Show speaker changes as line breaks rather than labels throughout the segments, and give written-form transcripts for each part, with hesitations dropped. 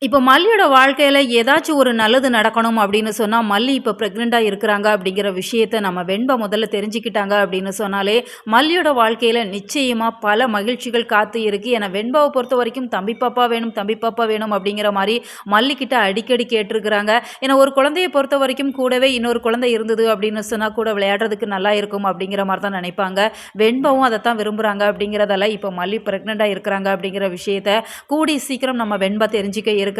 இப்போ மல்லியோட வாழ்க்கையில ஏதாச்சும் ஒரு நல்லது நடக்கணும் அப்படின்னு சொன்னா, மல்லி இப்போ பிரெக்னென்ட்டா இருக்கிறாங்க அப்படிங்கிற விஷயத்த நம்ம வெண்பா முதல்ல தெரிஞ்சுக்கிட்டாங்க அப்படின்னு சொன்னாலே, மல்லியோட வாழ்க்கையில நிச்சயமா பல மகிழ்ச்சிகள் காத்து இருக்கு. ஏன்னா வெண்பாவ பொறுத்தவரைக்கும் தம்பி பாப்பா வேணும், தம்பி பாப்பா வேணும் அப்படிங்கிற மாரி மல்லிகிட்ட அடிக்கடி கேட்டுருக்கிறாங்க. ஏன்னா ஒரு குழந்தைய பொறுத்தவரைக்கும் கூடவே இன்னொரு குழந்தை இருந்தது அப்படின்னு சொன்னா கூட விளையாடுறதுக்கு நல்லா இருக்கும் அப்படிங்கிற மாரி தான் நினைப்பாங்க. வெண்பாவும் அதத்தான் விரும்புறாங்க அப்படிங்கிறதால இப்போ மல்லி பிரெக்னென்ட்டா இருக்கிறாங்க அப்படிங்கிற விஷயத்த கூடிய சீக்கிரம் நம்ம வெண்பா தெரிஞ்சுக்க இருக்கிறாங்க.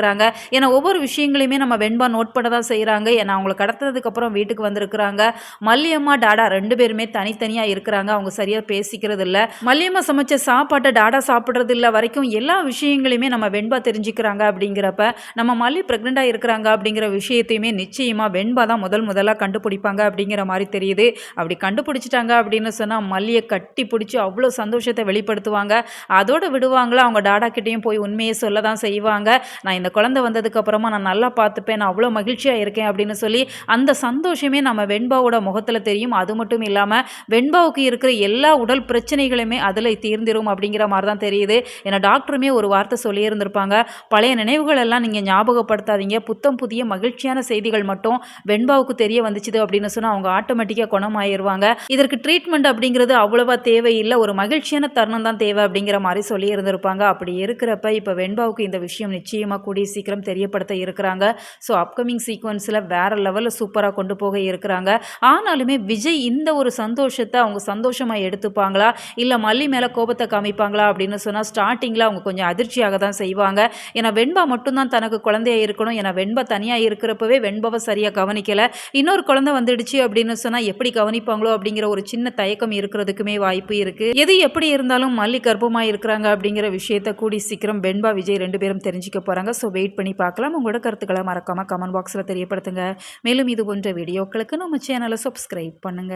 ஏன்னா ஒவ்வொரு விஷயங்களையுமே நம்ம வெண்பா நோட் பண்ண தான் செய்றாங்க. ஏன்னா அவங்கள கடத்துனதுக்கப்புறம் வீட்டுக்கு வந்திருக்கிறாங்க. மல்லியம்மா, டாடா 2 பேருமே தனித்தனியா இருக்கிறாங்க. அவங்க சரியா பேசிக்கிறது இல்ல. மல்லியம்மா சமைச்ச சாப்பாட்ட டாடா சாப்பிடுறது இல்ல வரைக்கும் எல்லா விஷயங்களையுமே நம்ம வெண்பா தெரிஞ்சுக்கிறாங்க அப்படிங்கிறப்ப, நம்ம மல்லி பிரெக்னென்ட்டா இருக்கிறாங்க அப்படிங்கிற விஷயத்தையுமே நிச்சயமா வெண்பா தான் முதலா கண்டுபிடிப்பாங்க அப்படிங்கிற மாரி தெரியுது. அப்படி கண்டுபிடிச்சுட்டாங்க அப்படின்னு சொன்னா, மல்லிய கட்டி புடிச்சு அவ்ளோ சந்தோஷத்த வெளிப்படுத்துவாங்க. அதோட விடுவாங்களா, அவங்க டாடா கிட்டயும் போய் உண்மைய சொல்ல தான் செய்வாங்க. நான் இந்த குழந்தை வந்ததுக்கு அப்புறமா நான் நல்லா பார்த்துப்பேன். நான் அவ்வளோ மகிழ்ச்சியா இருக்கேன் அப்படின்னு சொல்லி, அந்த சந்தோஷமே நம்ம வெண்பாவோட முகத்துல தெரியும். அது மட்டும் இல்லாம, வெண்பாவுக்கு இருக்கிற எல்லா உடல் பிரச்சனைகளுமே அதுல தீர்ந்திரும் அப்படிங்கிற மாரி தான் தெரியுது. ஏன்னா டாக்டருமே ஒரு வார்த்தை சொல்லியிருந்திருப்பாங்க. பழைய நினைவுகள் எல்லாம் நீங்க ஞாபகப்படுத்தாதீங்க. புத்தம் புதிய மகிழ்ச்சியான செய்திகள் மட்டும் வெண்பாவுக்கு தெரிய வந்துச்சுது அப்படின்னு சொன்னா, அவங்க ஆட்டோமேட்டிக்கா குணமாயிருவாங்க. இதற்கு ட்ரீட்மெண்ட் அப்படிங்கிறது அவ்வளவா தேவையில்ல. ஒரு மகிழ்ச்சியான தருணம் தான் தேவை அப்படிங்கிற மாரி சொல்லியிருந்திருப்பாங்க. அப்படி இருக்கிறப்ப, இப்ப வெண்பாவுக்கு இந்த விஷயம் நிச்சயமா கூடிய சீக்கிரம் தெரியப்படுத்த இருக்கிறாங்க. ஸோ அப்கமிங் சீக்வென்ஸ்ல வேற லெவல்ல சூப்பரா கொண்டு போக இருக்கிறாங்க. ஆனாலுமே விஜய் இந்த ஒரு சந்தோஷத்த அவங்க சந்தோஷமா எடுத்துப்பாங்களா? இல்ல மல்லி மேல கோபத்த காமிப்பாங்களா? அப்படின்னு சொன்னா ஸ்டார்ட்டிங்ல அவங்க கொஞ்சம் அதிர்ச்சியாக தான் செய்வாங்க. ஏன்னா வெண்பா மட்டும் தான் தனக்கு குழந்தையா இருக்கணும். ஏன்னா வெண்பா தனியா இருக்கிறப்பவே வெண்பாவ சரியா கவனிக்கல. இன்னொரு குழந்தை வந்துடுச்சு அப்படின்னு சொன்னா எப்படி கவனிப்பாங்களோ அப்படிங்கிற ஒரு சின்ன தயக்கம் இருக்கிறதுக்குமே வாய்ப்பு இருக்கு. எது எப்படி இருந்தாலும் மல்லி கர்ப்பமா இருக்கிறாங்க அப்படிங்கிற விஷயத்த கூடி சீக்கிரம் வெண்பா, விஜய் 2 பேரும் தெரிஞ்சுக்க போறாங்க. ஸோ வெயிட் பண்ணி பார்க்கலாம். உங்களோட கருத்துக்கள மறக்காம கமெண்ட் பாக்ஸ்ல தெரியப்படுத்துங்க. மேலும் இது போன்ற வீடியோக்களுக்கு நம்ம சேனல சப்ஸ்கிரைப் பண்ணுங்க.